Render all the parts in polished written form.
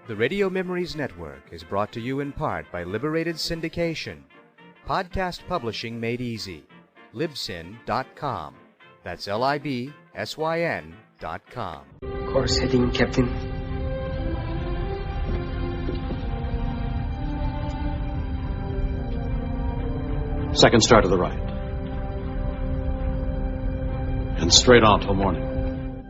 The Radio Memories Network is brought to you in part by Liberated Syndication. Podcast publishing made easy. Libsyn.com. That's Libsyn.com. Course heading, Captain. Second star to the right. And straight on till morning.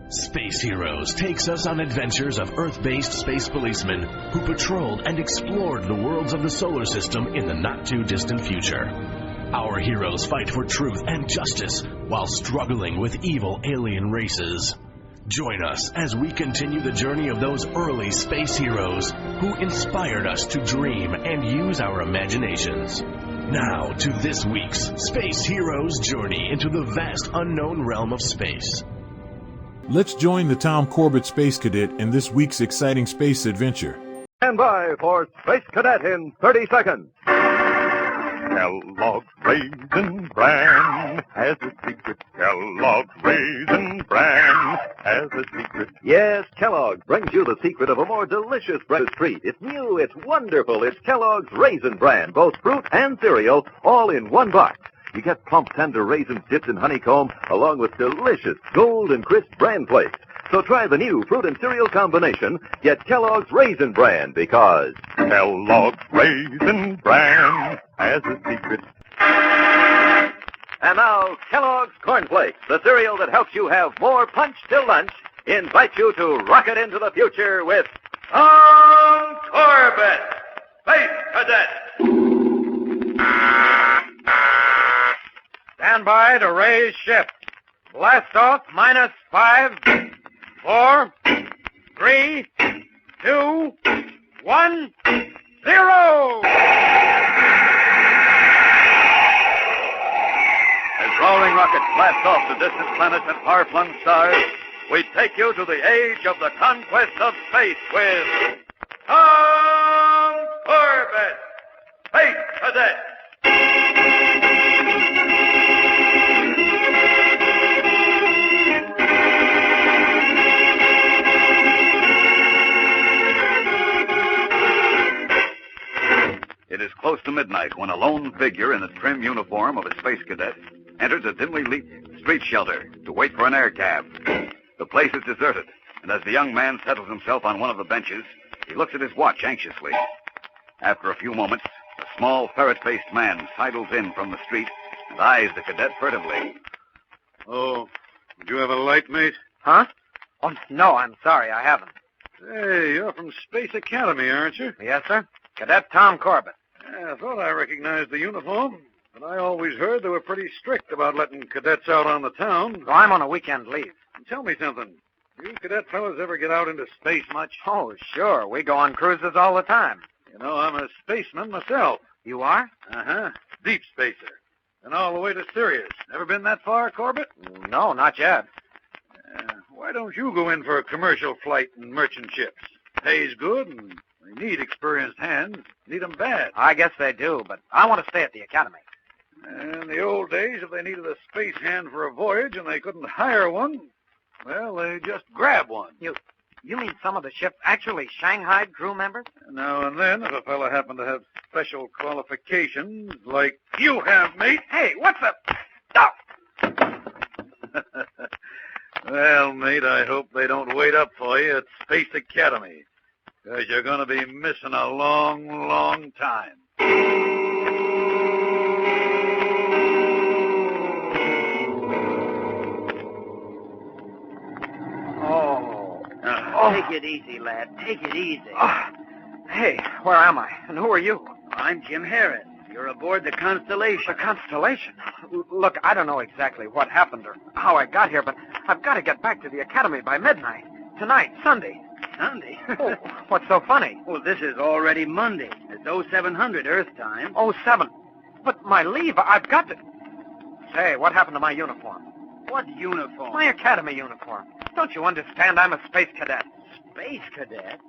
Space Heroes takes us on adventures of Earth-based space policemen who patrolled and explored the worlds of the solar system in the not-too-distant future. Our heroes fight for truth and justice while struggling with evil alien races. Join us as we continue the journey of those early space heroes who inspired us to dream and use our imaginations. Now to this week's Space Heroes journey into the vast unknown realm of space. Let's join the Tom Corbett Space Cadet in this week's exciting space adventure. Stand by for Space Cadet in 30 seconds. Kellogg's Raisin Bran has a secret. Kellogg's Raisin Bran has a secret. Yes, Kellogg's brings you the secret of a more delicious breakfast treat. It's new, it's wonderful. It's Kellogg's Raisin Bran, both fruit and cereal, all in one box. You get plump, tender raisins dipped in honeycomb, along with delicious gold and crisp bran flakes. So try the new fruit and cereal combination. Get Kellogg's Raisin Bran, because Kellogg's Raisin Bran has a secret. And now, Kellogg's Corn Flakes, the cereal that helps you have more punch till lunch, invites you to rocket into the future with Tom Corbett, Space Cadet. Stand by to raise ship. Blast off -5, 4, 3, 2, 1, 0. As roaring rockets blast off to distant planets and far-flung stars, we take you to the age of the conquest of space with Tom Corbett, Space Cadet. It is close to midnight when a lone figure in the trim uniform of a space cadet enters a dimly lit street shelter to wait for an air cab. The place is deserted, and as the young man settles himself on one of the benches, he looks at his watch anxiously. After a few moments, a small ferret-faced man sidles in from the street and eyes the cadet furtively. Oh, did you have a light, mate? Huh? Oh, no, I'm sorry, I haven't. Hey, you're from Space Academy, aren't you? Yes, sir. Cadet Tom Corbett. Yeah, I thought I recognized the uniform, but I always heard they were pretty strict about letting cadets out on the town. So I'm on a weekend leave. Tell me something. You cadet fellas ever get out into space much? Oh, sure. We go on cruises all the time. You know, I'm a spaceman myself. You are? Uh-huh. Deep spacer. And all the way to Sirius. Never been that far, Corbett? No, not yet. Why don't you go in for a commercial flight in merchant ships? Pays good, and they need experienced hands. Need 'em bad. I guess they do, but I want to stay at the academy. In the old days, if they needed a space hand for a voyage and they couldn't hire one, well, they just grab one. You mean some of the ship's actually Shanghai crew members? Now and then, if a fella happened to have special qualifications like you have, mate. Hey, what's up? Stop! Well, mate, I hope they don't wait up for you at Space Academy, because you're going to be missing a long, long time. Take it easy, lad. Take it easy. Hey, where am I? And who are you? I'm Jim Harris. You're aboard the Constellation. The Constellation? Look, I don't know exactly what happened or how I got here, but I've got to get back to the academy by midnight. Tonight, Sunday. Sunday? Oh, what's so funny? Well, this is already Monday. It's 0700 Earth time. 07. But my leave, I've got to... Say, what happened to my uniform? What uniform? My academy uniform. Don't you understand? I'm a space cadet. Space cadet?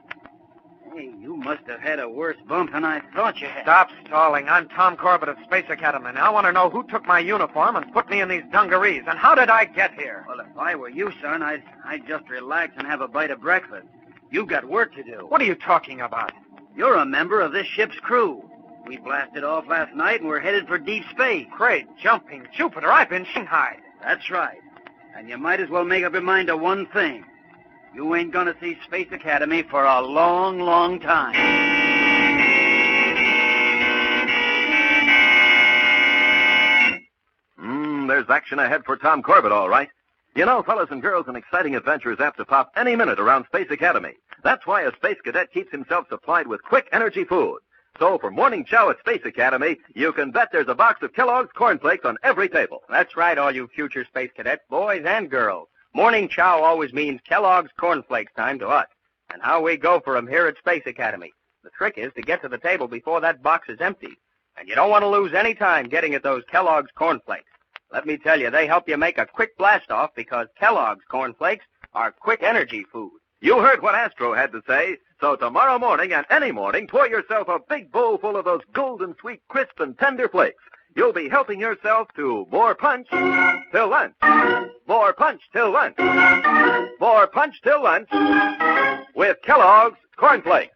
Hey, you must have had a worse bump than I thought you had. Stop stalling. I'm Tom Corbett of Space Academy. Now I want to know who took my uniform and put me in these dungarees, and how did I get here? Well, if I were you, son, I'd just relax and have a bite of breakfast. You got work to do. What are you talking about? You're a member of this ship's crew. We blasted off last night and we're headed for deep space. Great jumping Jupiter, I've been shanghaied. That's right. And you might as well make up your mind to one thing. You ain't gonna see Space Academy for a long, long time. There's action ahead for Tom Corbett, all right. You know, fellas and girls, an exciting adventure is apt to pop any minute around Space Academy. That's why a space cadet keeps himself supplied with quick energy food. So for morning chow at Space Academy, you can bet there's a box of Kellogg's Corn Flakes on every table. That's right, all you future space cadets, boys and girls. Morning chow always means Kellogg's Corn Flakes time to us. And how we go for 'em here at Space Academy. The trick is to get to the table before that box is empty. And you don't want to lose any time getting at those Kellogg's Corn Flakes. Let me tell you, they help you make a quick blast-off because Kellogg's Corn Flakes are quick energy food. You heard what Astro had to say, so tomorrow morning and any morning, pour yourself a big bowl full of those golden sweet, crisp, and tender flakes. You'll be helping yourself to more punch till lunch. More punch till lunch. More punch till lunch with Kellogg's Corn Flakes.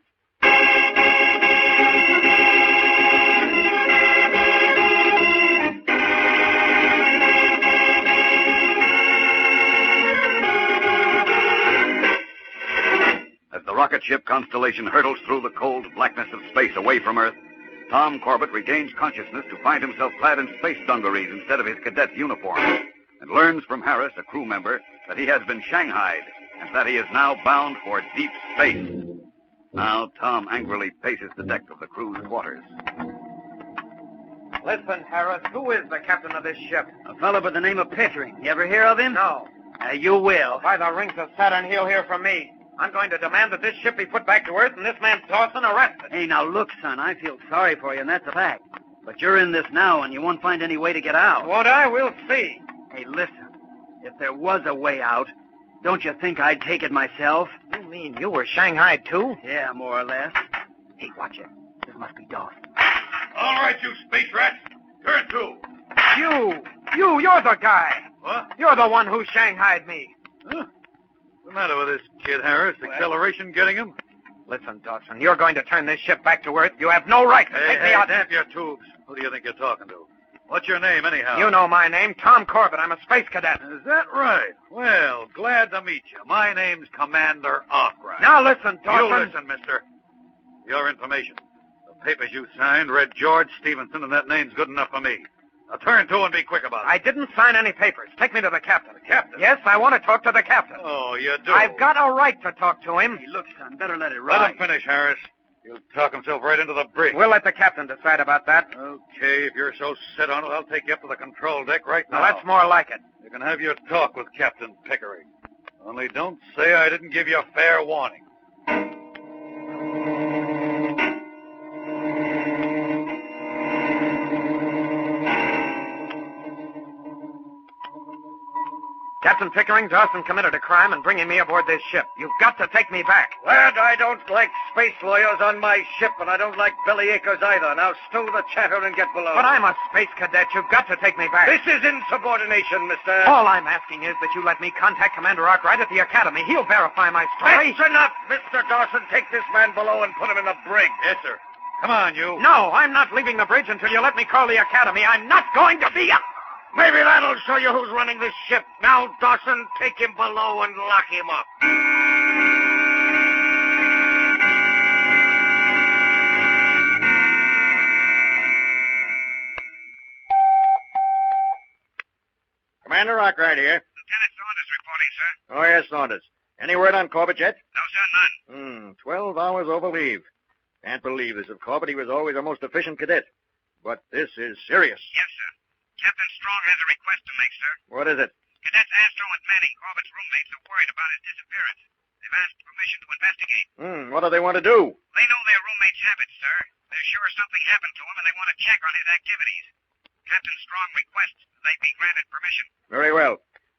As the rocket ship Constellation hurtles through the cold blackness of space away from Earth, Tom Corbett regains consciousness to find himself clad in space dungarees instead of his cadet uniform, and learns from Harris, a crew member, that he has been shanghaied and that he is now bound for deep space. Now Tom angrily paces the deck of the crew's quarters. Listen, Harris, who is the captain of this ship? A fellow by the name of Pickering. You ever hear of him? No. You will. By the rings of Saturn, he'll hear from me. I'm going to demand that this ship be put back to Earth and this man Dawson arrested. Hey, now look, son, I feel sorry for you, and that's a fact. But you're in this now, and you won't find any way to get out. Won't I? We'll see. Hey, listen. If there was a way out, don't you think I'd take it myself? You mean you were shanghaied, too? Yeah, more or less. Hey, watch it. This must be Dawson. All right, you space rats. Turn to. You're the guy. What? You're the one who shanghaied me. Huh? What's the matter with this kid, Harris? Acceleration getting him? Listen, Dawson, you're going to turn this ship back to Earth. You have no right to take me out. Damp your tubes. Who do you think you're talking to? What's your name, anyhow? You know my name, Tom Corbett. I'm a space cadet. Is that right? Well, glad to meet you. My name's Commander Arkwright. Now listen, Dawson. You listen, mister. Your information. The papers you signed read George Stevenson, and that name's good enough for me. Now turn to and be quick about it. I didn't sign any papers. Take me to the captain. The captain? Yes, I want to talk to the captain. Oh, you do? I've got a right to talk to him. Hey, look, son, better let it Let ride. him finish, Harris. He'll talk himself right into the brig. We'll let the captain decide about that. Okay, if you're so set on it, I'll take you up to the control deck right now. Now, that's more like it. You can have your talk with Captain Pickering. Only don't say I didn't give you fair warning. Captain Pickering, Dawson committed a crime in bringing me aboard this ship. You've got to take me back. Lad, I don't like space lawyers on my ship, and I don't like bellyachers either. Now stow the chatter and get below. But I'm a space cadet. You've got to take me back. This is insubordination, mister. All I'm asking is that you let me contact Commander Arkwright at the Academy. He'll verify my story. That's enough, Mr. Dawson. Take this man below and put him in the brig. Yes, sir. Come on, you. No, I'm not leaving the bridge until you let me call the Academy. I'm not going to be a... Maybe that'll show you who's running this ship. Now, Dawson, take him below and lock him up. Commander Arkwright here. Lieutenant Saunders reporting, sir. Oh, yes, Saunders. Any word on Corbett yet? No, sir, none. 12 hours over leave. Can't believe this of Corbett. He was always a most efficient cadet. But this is serious. Yes, sir. Captain Strong has a request to make, sir. What is it? Cadets Astro and Manning, Corbett's roommates, are worried about his disappearance. They've asked permission to investigate. What do they want to do? They know their roommate's habits, sir. They're sure something happened to him, and they want to check on his activities. Captain Strong requests that they be granted permission. Very well.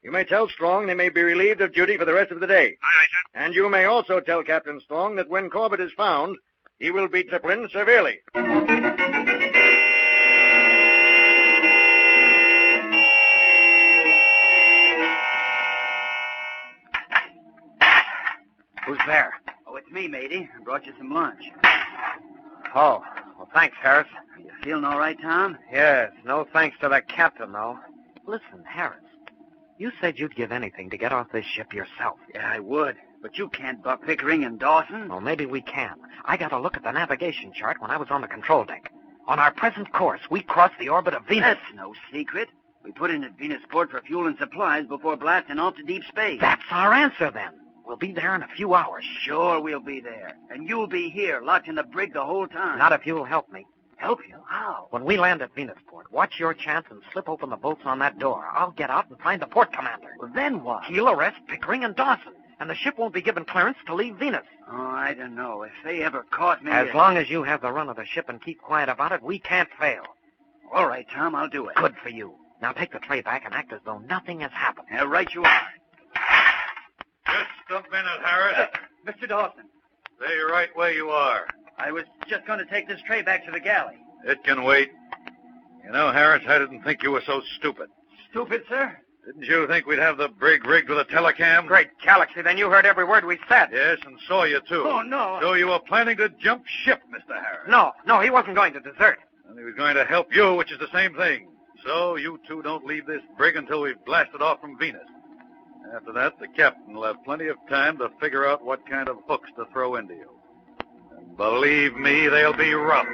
You may tell Strong they may be relieved of duty for the rest of the day. Aye, aye, sir. And you may also tell Captain Strong that when Corbett is found, he will be disciplined severely. Who's there? Oh, me, matey. I brought you some lunch. Oh, well, thanks, Harris. You feeling all right, Tom? Yes, no thanks to the captain, though. Listen, Harris, you said you'd give anything to get off this ship yourself. Yeah, I would. But you can't buck Pickering and Dawson. Well, maybe we can. I got a look at the navigation chart when I was on the control deck. On our present course, we crossed the orbit of Venus. That's no secret. We put in at Venusport for fuel and supplies before blasting off to deep space. That's our answer, then. We'll be there in a few hours. Sure we'll be there. And you'll be here, locked in the brig the whole time. Not if you'll help me. Help you? How? When we land at Venusport, watch your chance and slip open the bolts on that door. I'll get out and find the port commander. Well, then what? He'll arrest Pickering and Dawson, and the ship won't be given clearance to leave Venus. Oh, I don't know. If they ever caught me... As long as you have the run of the ship and keep quiet about it, we can't fail. All right, Tom, I'll do it. Good for you. Now take the tray back and act as though nothing has happened. Yeah, right you are. Just a minute, Harris. Mr. Dawson. Stay right where you are. I was just going to take this tray back to the galley. It can wait. You know, Harris, I didn't think you were so stupid. Stupid, sir? Didn't you think we'd have the brig rigged with a telecam? Great galaxy, then you heard every word we said. Yes, and saw you, too. Oh, no. So you were planning to jump ship, Mr. Harris. No, he wasn't going to desert. And he was going to help you, which is the same thing. So you two don't leave this brig until we've blasted off from Venus. After that, the captain will have plenty of time to figure out what kind of hooks to throw into you. And believe me, they'll be rough.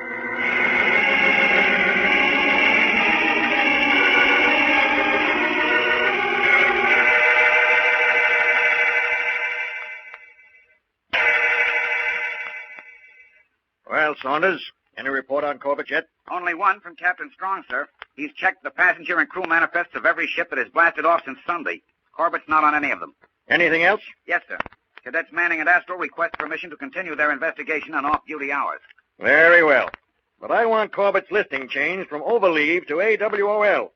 Well, Saunders, any report on Corbett yet? Only one from Captain Strong, sir. He's checked the passenger and crew manifests of every ship that has blasted off since Sunday. Corbett's not on any of them. Anything else? Yes, sir. Cadets Manning and Astro request permission to continue their investigation on off-duty hours. Very well. But I want Corbett's listing changed from overleave to AWOL.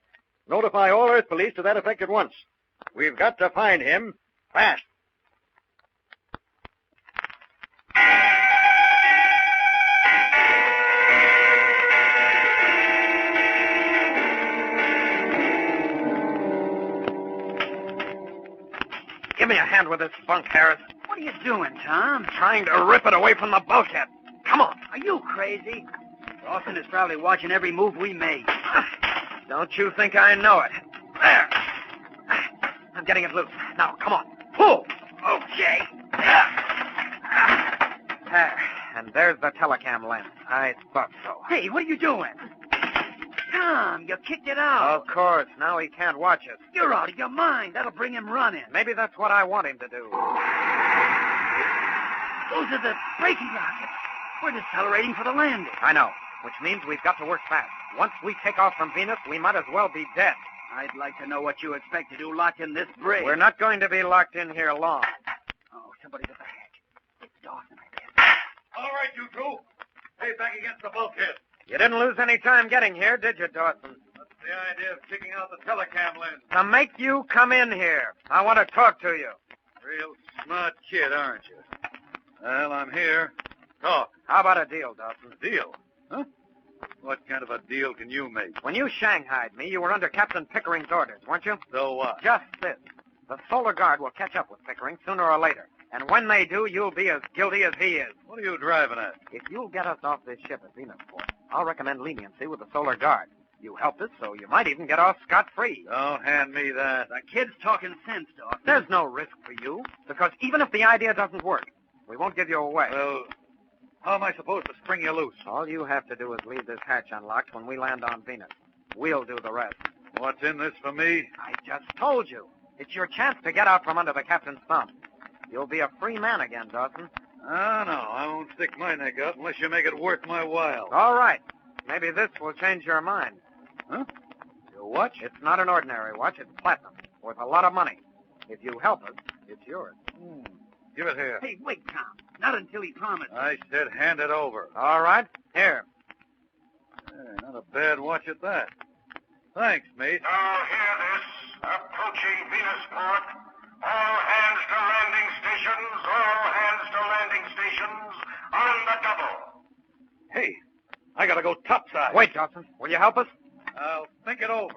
Notify all Earth Police to that effect at once. We've got to find him fast. Give me a hand with this bunk, Harris. What are you doing, Tom? Trying to rip it away from the bulkhead. Come on. Are you crazy? Dawson is probably watching every move we make. Don't you think I know it? There. I'm getting it loose. Now, come on. Pull. Okay. There. And there's the telecam lens. I thought so. Hey, what are you doing? Tom, you kicked it out. Of course. Now he can't watch us. You're out of your mind. That'll bring him running. Maybe that's what I want him to do. Those are the braking rockets. We're decelerating for the landing. I know, which means we've got to work fast. Once we take off from Venus, we might as well be dead. I'd like to know what you expect to do locked in this brig. We're not going to be locked in here long. Oh, somebody's at the hatch. It's Dawson, I guess. All right, you two. Stay back against the bulkhead. You didn't lose any time getting here, did you, Dawson? What's the idea of kicking out the telecam lens? To make you come in here. I want to talk to you. Real smart kid, aren't you? Well, I'm here. Talk. How about a deal, Dawson? A deal? Huh? What kind of a deal can you make? When you shanghaied me, you were under Captain Pickering's orders, weren't you? So what? Just this. The Solar Guard will catch up with Pickering sooner or later. And when they do, you'll be as guilty as he is. What are you driving at? If you'll get us off this ship at Venusport, I'll recommend leniency with the Solar Guard. You helped us, so you might even get off scot-free. Don't hand me that. The kid's talking sense, Dawson. There's no risk for you, because even if the idea doesn't work, we won't give you away. Well, how am I supposed to spring you loose? All you have to do is leave this hatch unlocked when we land on Venus. We'll do the rest. What's in this for me? I just told you. It's your chance to get out from under the captain's thumb. You'll be a free man again, Dawson. Oh, no, I won't stick my neck out unless you make it worth my while. All right. Maybe this will change your mind. Huh? Your watch? It's not an ordinary watch. It's platinum, worth a lot of money. If you help us, it's yours. Give it here. Hey, wait, Tom. Not until he promised. I said hand it over. All right. Here. Not a bad watch at that. Thanks, mate. Now hear this. Approaching Venusport. All hands to landing stations. All hands to landing stations. On the double. Hey, I gotta go topside. Wait, Dawson. Will you help us? I'll think it over.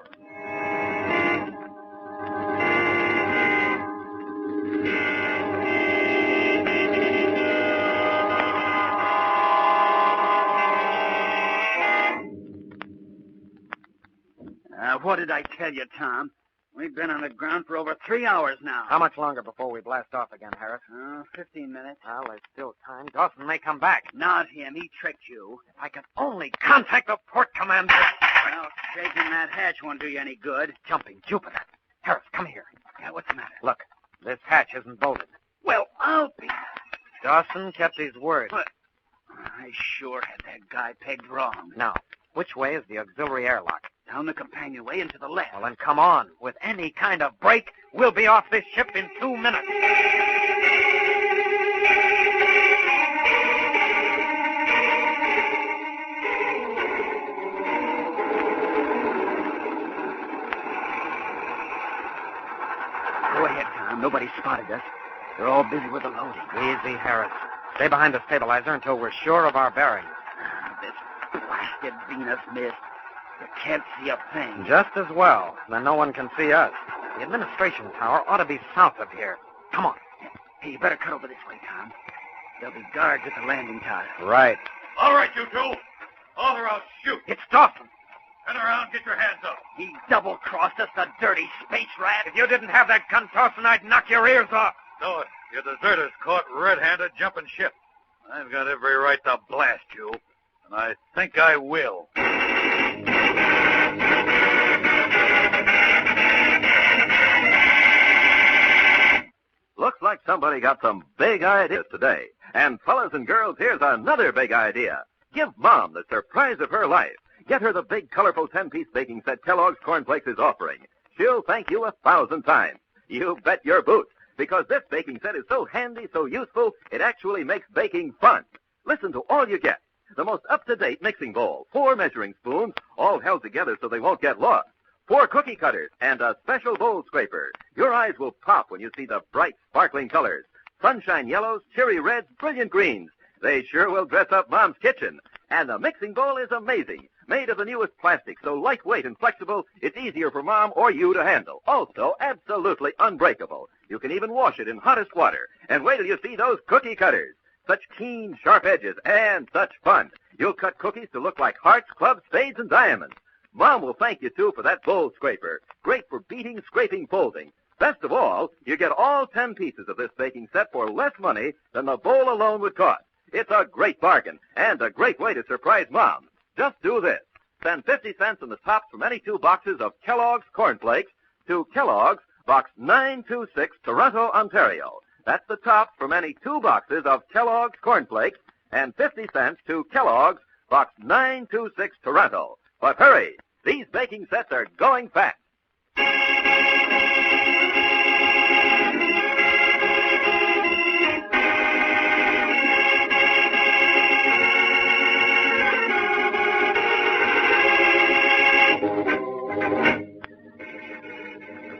What did I tell you, Tom? We've been on the ground for over 3 hours now. How much longer before we blast off again, Harris? 15 minutes. Well, there's still time. Dawson may come back. Not him. He tricked you. If I could only contact the port commander. Well, shaking that hatch won't do you any good. Jumping Jupiter. Harris, come here. Yeah, what's the matter? Look, this hatch isn't bolted. Well, I'll be... Dawson kept his word. But I sure had that guy pegged wrong. Now, which way is the auxiliary airlock? Down the companionway and to the left. Well, then come on. With any kind of break, we'll be off this ship in 2 minutes. Go ahead, Tom. Nobody spotted us. They're all busy with the loading. Easy, Harris. Stay behind the stabilizer until we're sure of our bearings. This blasted Venus mist. You can't see a thing. Just as well. Then no one can see us. The administration tower ought to be south of here. Come on. Hey, you better cut over this way, Tom. There'll be guards at the landing tower. Right. All right, you two. All or I'll shoot. It's Dawson. Turn around, get your hands up. He double-crossed us, the dirty space rat. If you didn't have that gun, Dawson, I'd knock your ears off. No, your deserters caught red-handed jumping ship. I've got every right to blast you, and I think I will. Looks like somebody got some big ideas today. And fellas and girls, here's another big idea. Give Mom the surprise of her life. Get her the big, colorful 10-piece baking set Kellogg's Cornflakes is offering. She'll thank you 1,000 times. You bet your boots, because this baking set is so handy, so useful, it actually makes baking fun. Listen to all you get. The most up-to-date mixing bowl, 4 measuring spoons, all held together so they won't get lost, 4 cookie cutters, and a special bowl scraper. Your eyes will pop when you see the bright, sparkling colors. Sunshine yellows, cherry reds, brilliant greens. They sure will dress up Mom's kitchen. And the mixing bowl is amazing. Made of the newest plastic, so lightweight and flexible, it's easier for Mom or you to handle. Also, absolutely unbreakable. You can even wash it in hottest water. And wait till you see those cookie cutters. Such keen, sharp edges, and such fun. You'll cut cookies to look like hearts, clubs, spades, and diamonds. Mom will thank you, too, for that bowl scraper. Great for beating, scraping, folding. Best of all, you get all 10 pieces of this baking set for less money than the bowl alone would cost. It's a great bargain, and a great way to surprise Mom. Just do this. Send 50 cents in the tops from any 2 boxes of Kellogg's Cornflakes to Kellogg's, Box 926, Toronto, Ontario. That's the tops from any 2 boxes of Kellogg's Cornflakes, and 50 cents to Kellogg's, Box 926, Toronto. But hurry, these baking sets are going fast.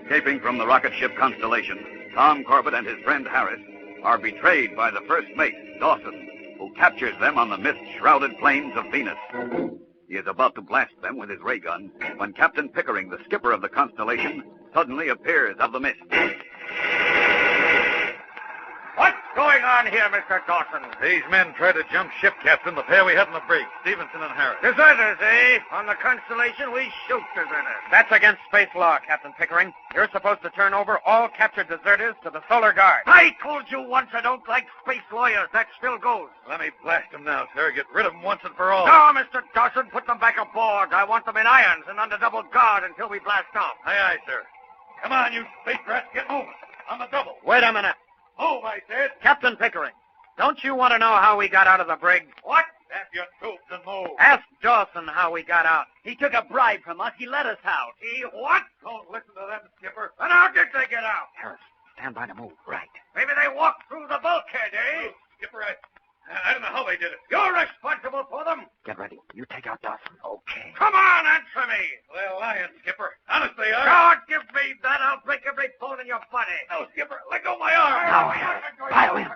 Escaping from the rocket ship Constellation, Tom Corbett and his friend Harris are betrayed by the first mate, Dawson, who captures them on the mist-shrouded plains of Venus. He is about to blast them with his ray gun when Captain Pickering, the skipper of the Constellation, suddenly appears out of the mist. What's going on here, Mr. Dawson? These men tried to jump ship, Captain. The pair we had in the brig, Stevenson and Harris. Deserters, eh? On the Constellation, we shoot deserters. That's against space law, Captain Pickering. You're supposed to turn over all captured deserters to the Solar Guard. I told you once I don't like space lawyers. That still goes. Let me blast them now, sir. Get rid of them once and for all. No, Mr. Dawson, put them back aboard. I want them in irons and under double guard until we blast off. Aye, aye, sir. Come on, you space rats. Get moving. On the double. Wait a minute. Move, I said. Captain Pickering, don't you want to know how we got out of the brig? What? Snap your tubes and move. Ask Dawson how we got out. He took a bribe from us. He let us out. He what? Don't listen to them, Skipper. And how did they get out? Harris, stand by to move. Right. Maybe they walked through the bulkhead, eh? Skipper, I don't know how they did it. You're responsible for them. Get ready. You take out Dawson. Okay. Come on, answer me. They're lying, Skipper. Honest they are. God, give me that. I'll break every bone in your body. No, Skipper. Let go of my arm. Now, Harris. Pile in.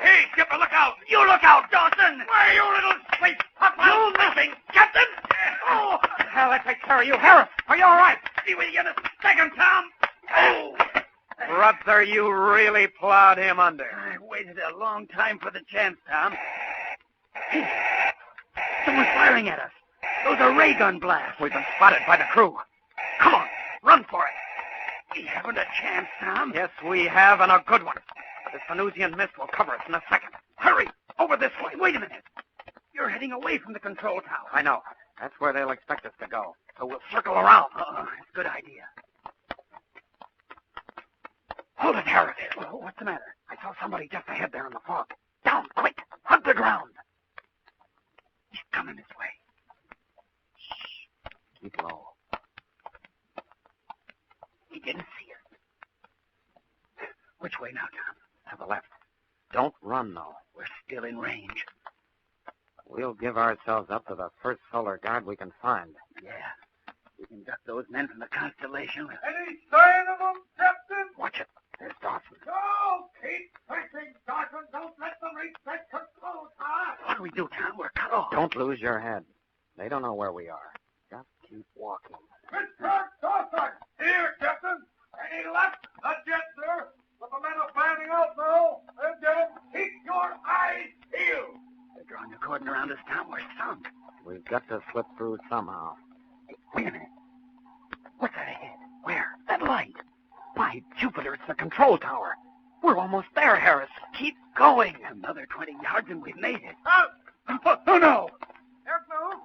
Hey, Skipper, look out. You look out, Dawson. Why, you little space pup. You missing, Captain. Oh. Hell, I take care of you. Harris, are you all right? See what you get a second, Tom. Oh. Brother, you really plowed him under. I waited a long time for the chance, Tom. Someone's firing at us. Those are ray gun blasts. We've been spotted by the crew. Come on, run for it. We haven't a chance, Tom. Yes, we have, and a good one. But this Venusian mist will cover us in a second. Hurry, over this way. Wait a minute. You're heading away from the control tower. I know. That's where they'll expect us to go. So we'll circle around. That's a good idea. Hold it, Harris. What's the matter? I saw somebody just ahead there in the fog. Down, quick. Hug the ground. He's coming this way. Shh. Keep low. He didn't see us. Which way now, Tom? To the left. Don't run, though. We're still in range. We'll give ourselves up to the first solar guard we can find. Yeah. We can duck those men from the Constellation. Any sign of them, Captain? Watch it. There's Dawson. No! Keep pressing, Dawson. Don't let them reach that control tower. What do we do, Tom? We're cut off. Don't lose your head. They don't know where we are. Just keep walking. Mr. Dawson! Here, Captain. Any luck? Not yet, sir. But the men are fanning out now. And keep your eyes peeled. They're drawing the cordon around us, Tom. We're sunk. We've got to slip through somehow. Hey, wait a minute. What's that ahead? Where? That light. By Jupiter, it's the control tower. We're almost there, Harris. Keep going. Another 20 yards and we've made it. Oh, no. Careful.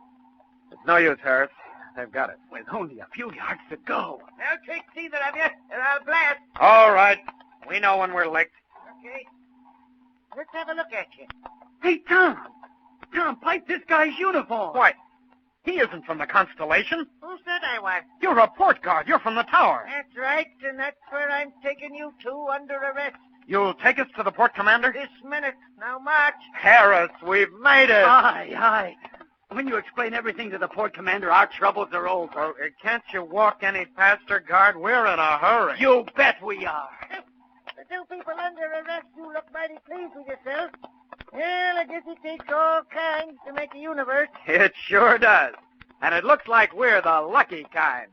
It's no use, Harris. They've got it. With only a few yards to go. I'll take either of you, and I'll blast. All right. We know when we're licked. Okay. Let's have a look at you. Hey, Tom. Tom, pipe this guy's uniform. What? He isn't from the Constellation. Who said I was? You're a port guard. You're from the tower. That's right, and that's where I'm taking you to under arrest. You'll take us to the port commander? This minute. Now march. Harris, we've made it. Aye. When you explain everything to the port commander, our troubles are over. Well, can't you walk any faster, guard? We're in a hurry. You bet we are. The two people under arrest, you look mighty pleased with yourself. Well, I guess it takes all kinds to make a universe. It sure does. And it looks like we're the lucky kind.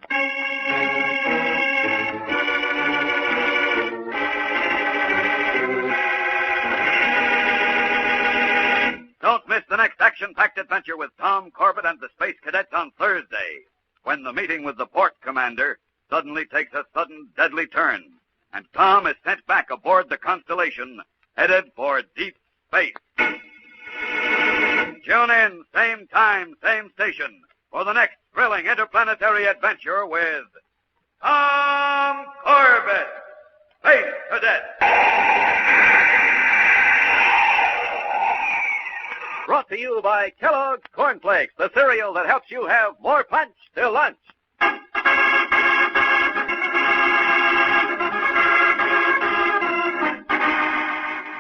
Don't miss the next action-packed adventure with Tom Corbett and the Space Cadets on Thursday, when the meeting with the port commander suddenly takes a sudden deadly turn, and Tom is sent back aboard the Constellation, headed for deep space. Tune in, same time, same station, for the next thrilling interplanetary adventure with Tom Corbett, Space Cadet. Brought to you by Kellogg's Corn Flakes, the cereal that helps you have more punch till lunch.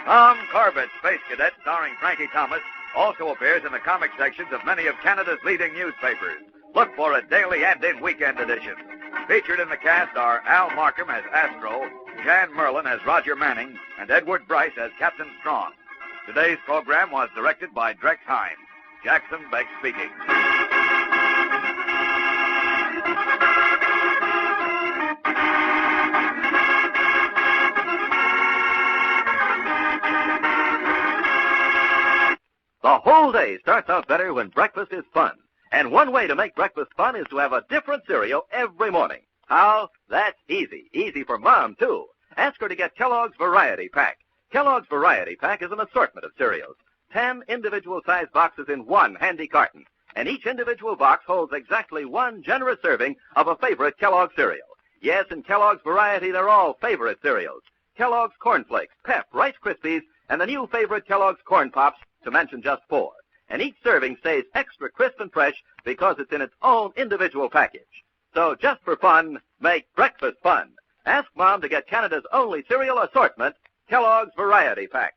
Tom Corbett, Space Cadet, starring Frankie Thomas, also appears in the comic sections of many of Canada's leading newspapers. Look for a daily and in weekend edition. Featured in the cast are Al Markham as Astro, Jan Merlin as Roger Manning, and Edward Bryce as Captain Strong. Today's program was directed by Drex Hines. Jackson Beck speaking. The whole day starts out better when breakfast is fun. And one way to make breakfast fun is to have a different cereal every morning. How? That's easy. Easy for Mom, too. Ask her to get Kellogg's Variety Pack. Kellogg's Variety Pack is an assortment of cereals. 10 individual-sized boxes in one handy carton. And each individual box holds exactly one generous serving of a favorite Kellogg cereal. Yes, in Kellogg's Variety, they're all favorite cereals. Kellogg's Corn Flakes, Pep, Rice Krispies, and the new favorite Kellogg's Corn Pops, to mention just 4. And each serving stays extra crisp and fresh because it's in its own individual package. So just for fun, make breakfast fun. Ask Mom to get Canada's only cereal assortment, Kellogg's Variety Pack.